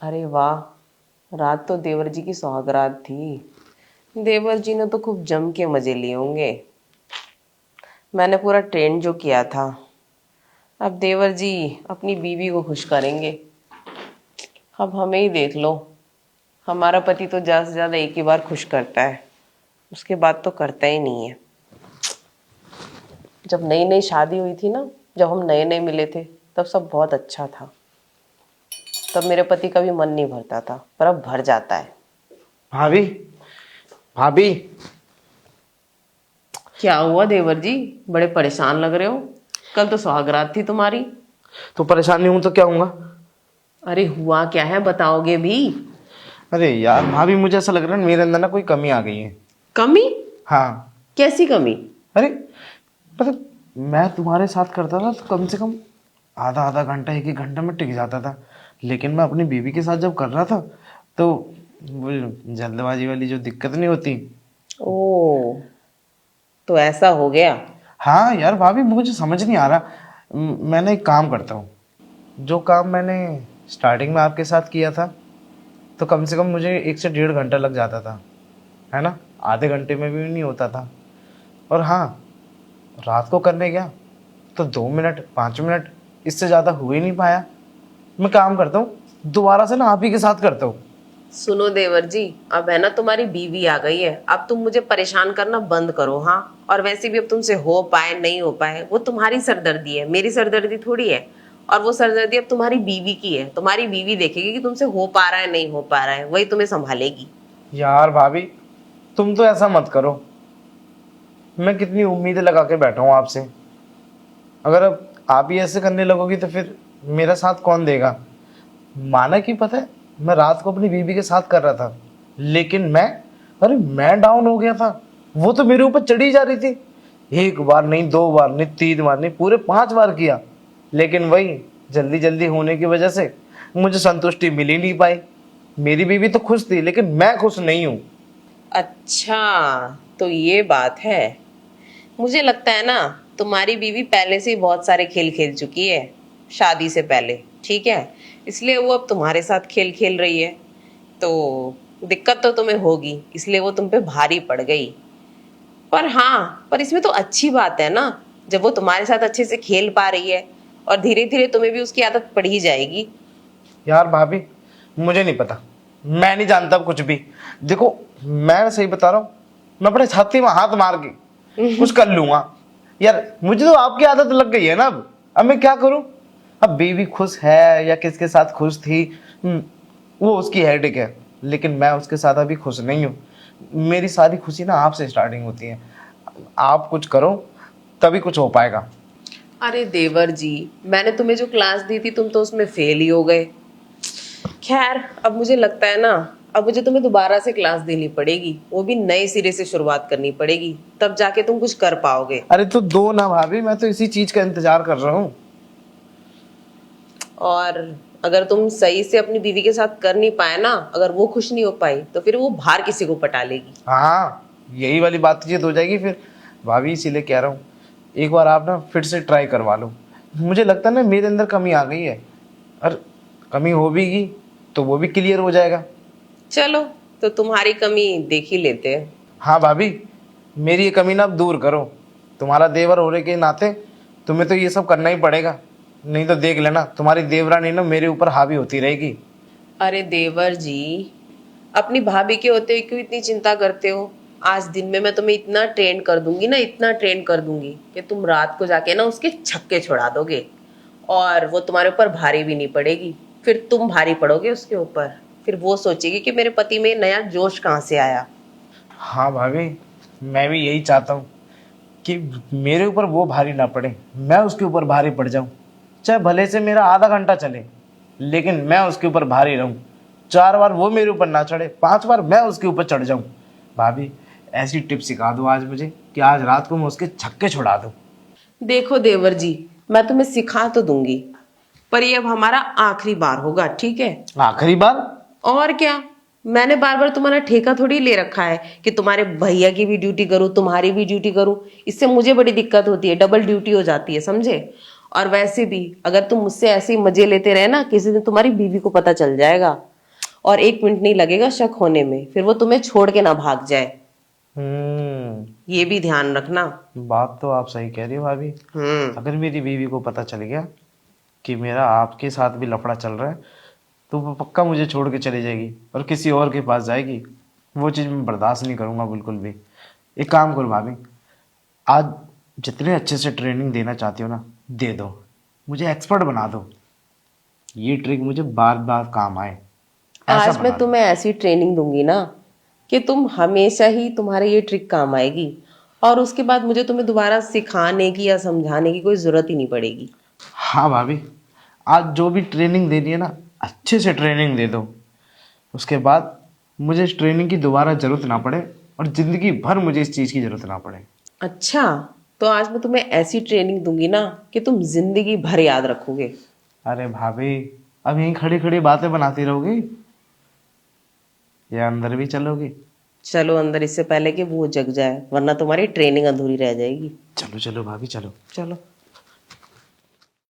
अरे वाह, रात तो देवर जी की सुहागरात थी। देवर जी ने तो खूब जम के मजे लिए होंगे। मैंने पूरा ट्रेंड जो किया था। अब देवर जी अपनी बीवी को खुश करेंगे। अब हमें ही देख लो, हमारा पति तो ज्यादा से ज्यादा एक ही बार खुश करता है, उसके बाद तो करता ही नहीं है। जब नई नई शादी हुई थी ना, जब हम नए नए मिले थे, तब सब बहुत अच्छा था। तब मेरे पति का भी मन नहीं भरता था, पर अब भर जाता है। भाभी। भाभी। क्या हुआ देवर जी, बड़े परेशान लग रहे हो? कल तो सुहागरात थी तुम्हारी। तो परेशान नहीं हूं तो क्या होऊंगा? अरे हुआ क्या है, बताओगे भी? अरे यार भाभी, मुझे ऐसा लग रहा है मेरे अंदर ना कोई कमी आ गई है। कमी? हाँ। कैसी कमी? अरे मतलब मैं तुम्हारे साथ करता था तो कम से कम आधा आधा घंटा एक एक घंटा में टिक जाता था। लेकिन मैं अपनी बीवी के साथ जब कर रहा था तो वो जल्दबाजी वाली जो दिक्कत नहीं होती। ओ, तो ऐसा हो गया। हाँ यार भाभी, मुझे समझ नहीं आ रहा। मैंने एक काम करता हूँ। जो काम मैंने स्टार्टिंग में आपके साथ किया था तो कम से कम मुझे 1 से 1.5 घंटा लग जाता था, है ना? आधे घंटे में भी नहीं होता था। और हाँ, रात को करने गया तो 2 मिनट 5 मिनट, इससे ज़्यादा हो ही नहीं पाया। मैं काम करता हूँ, दोबारा से ना आप ही के साथ करता हूँ। सुनो देवर जी, अब है ना तुम्हारी बीवी आ गई है, अब तुम मुझे परेशान करना बंद करो। हाँ, और वैसे भी अब तुमसे हो पाए नहीं हो पाए वो तुम्हारी सरदर्दी है, मेरी सरदर्दी थोड़ी है। और वो सरदर्दी अब तुम्हारी बीवी की है। तुम्हारी बीवी देखेगी कि तुमसे हो पा रहा है नहीं हो पा रहा है, वही तुम्हें संभालेगी। यार भाभी, तुम तो ऐसा मत करो। मैं कितनी उम्मीदें लगा के बैठा हूँ आपसे। अगर अब आप ही ऐसे करने लगोगी तो फिर मेरा साथ कौन देगा? माना कि पता है, मैं रात को अपनी बीवी के साथ कर रहा था, लेकिन मैं डाउन हो गया था। वो तो मेरे ऊपर चढ़ी जा रही थी। एक बार नहीं, 2 बार नहीं, 3 बार नहीं, पूरे 5 बार किया। लेकिन वही जल्दी जल्दी होने की वजह से मुझे संतुष्टि मिल ही नहीं पाई। मेरी बीवी तो खुश थी लेकिन मैं खुश नहीं हूँ। अच्छा, तो ये बात है। मुझे लगता है ना, तुम्हारी बीवी पहले से ही बहुत सारे खेल खेल चुकी है, शादी से पहले। ठीक है, इसलिए वो अब तुम्हारे साथ खेल खेल रही है। तो दिक्कत तो तुम्हें होगी, इसलिए वो तुम पे भारी पड़ गई। पर हाँ, पर इसमें तो अच्छी बात है ना, जब वो तुम्हारे साथ अच्छे से खेल पा रही है, और धीरे धीरे तुम्हें भी उसकी आदत पड़ ही जाएगी। यार भाभी, मुझे नहीं पता, मैं नहीं जानता अब कुछ भी। देखो, मैं सही बता रहा हूँ, मैं अपने छाती में हाथ मार के कुछ कर लूंगा। यार मुझे तो आपकी आदत लग गई है ना। अब मैं क्या करूं? अब बीवी खुश है या किसके साथ खुश थी, वो उसकी हेडेक है। लेकिन मैं उसके साथ अभी खुश नहीं हूँ। मेरी सारी खुशी ना आपसे स्टार्टिंग होती है। आप कुछ करो तभी कुछ हो पाएगा। अरे देवर जी, मैंने तुम्हें जो क्लास दी थी तुम तो उसमें फेल ही हो गए। खैर, अब मुझे लगता है ना, अब मुझे तुम्हें दोबारा से क्लास देनी पड़ेगी, वो भी नए सिरे से शुरुआत करनी पड़ेगी, तब जाके तुम कुछ कर पाओगे। अरे तो दो ना भाभी, मैं तो इसी चीज का इंतजार कर रहा हूँ। और अगर तुम सही से अपनी बीवी के साथ कर नहीं पाए ना, अगर वो खुश नहीं हो पाई, तो फिर वो बाहर किसी को पटा लेगी। हाँ, यही वाली बातचीत हो जाएगी फिर। भाभी इसीलिए कह रहा हूँ, एक बार आप ना फिर से ट्राई करवा लो। मुझे लगता है ना मेरे अंदर कमी आ गई है। और कमी हो भी गई तो वो भी क्लियर हो जाएगा। चलो, तो तुम्हारी कमी देख ही लेते हैं। हाँ भाभी, मेरी ये कमी ना अब दूर करो। तुम्हारा देवर होने के नाते तुम्हें तो ये सब करना ही पड़ेगा। नहीं तो देख लेना, तुम्हारी देवरानी ना मेरे ऊपर हावी होती रहेगी। अरे देवर जी, अपनी भाभी के होते हुए क्यों इतनी चिंता करते हो? आज दिन में मैं तुम्हें इतना ट्रेन कर दूंगी ना, इतना ट्रेन कर दूंगी कि तुम रात को जाके ना उसके छक्के छुड़ा दोगे, और वो तुम्हारे ऊपर भारी भी नहीं पड़ेगी। फिर तुम भारी पड़ोगे उसके ऊपर। फिर वो सोचेगी कि मेरे पति में नया जोश कहाँ से आया। हाँ भाभी, मैं भी यही चाहता हूँ कि मेरे ऊपर वो भारी ना पड़े, मैं उसके ऊपर भारी पड़ जाऊं। चाहे भले से मेरा आधा घंटा चले, लेकिन मैं उसके ऊपर भारी रहूं। 4 बार वो मेरे ऊपर ना चढ़े, 5 बार मैं उसके ऊपर चढ़ जाऊं। भाभी, ऐसी टिप सिखा दो आज मुझे कि आज रात को मैं उसके छक्के छुड़ा दूं। देखो देवर जी, मैं तुम्हें सिखा तो दूंगी, पर ये अब हमारा आखिरी बार होगा, ठीक है? आखिरी बार? और क्या, मैंने बार बार तुम्हारा ठेका थोड़ी ले रखा है कि तुम्हारे भैया की भी ड्यूटी करूँ, तुम्हारी भी ड्यूटी करूँ। इससे मुझे बड़ी दिक्कत होती है, डबल ड्यूटी हो जाती है, समझे? और वैसे भी अगर तुम मुझसे ऐसे ही मजे लेते रहे ना, किसी दिन तुम्हारी बीवी को पता चल जाएगा। और 1 मिनट नहीं लगेगा शक होने में, फिर वो तुम्हें छोड़ के ना भाग जाए। ये भी ध्यान रखना। बात तो आप सही कह रही हो भाभी। अगर मेरी बीवी को पता चल गया कि मेरा आपके साथ भी लफड़ा चल रहा है तो वो पक्का मुझे छोड़ के चली जाएगी और किसी और के पास जाएगी। वो चीज़ मैं बर्दाश्त नहीं करूँगा बिल्कुल भी। एक काम करो भाभी, आज जितने अच्छे से ट्रेनिंग देना चाहती हो ना दे दो, मुझे एक्सपर्ट बना दो। ये ट्रिक मुझे बार बार काम आए ऐसा आज बना मैं दो। तुम्हें ऐसी ट्रेनिंग दूंगी ना कि तुम हमेशा ही तुम्हारे ये ट्रिक काम आएगी, और उसके बाद मुझे तुम्हें दोबारा सिखाने की या समझाने की कोई जरूरत ही नहीं पड़ेगी। हाँ भाभी, आज जो भी ट्रेनिंग देनी है ना अच्छे से ट्रेनिंग दे दो। उसके बाद मुझे इस ट्रेनिंग की दोबारा ज़रूरत ना पड़े और ज़िंदगी भर मुझे इस चीज़ की ज़रूरत ना पड़े। अच्छा, तो आज मैं तुम्हें ऐसी ट्रेनिंग दूंगी ना कि तुम जिंदगी भर याद रखोगे। अरे भाभी, अब यहीं खड़ी खड़ी बातें बनाती रहोगी या अंदर भी चलोगी? चलो अंदर, इससे पहले कि वो जग जाए, वरना तुम्हारी ट्रेनिंग अधूरी रह जाएगी। चलो चलो भाभी चलो। चलो।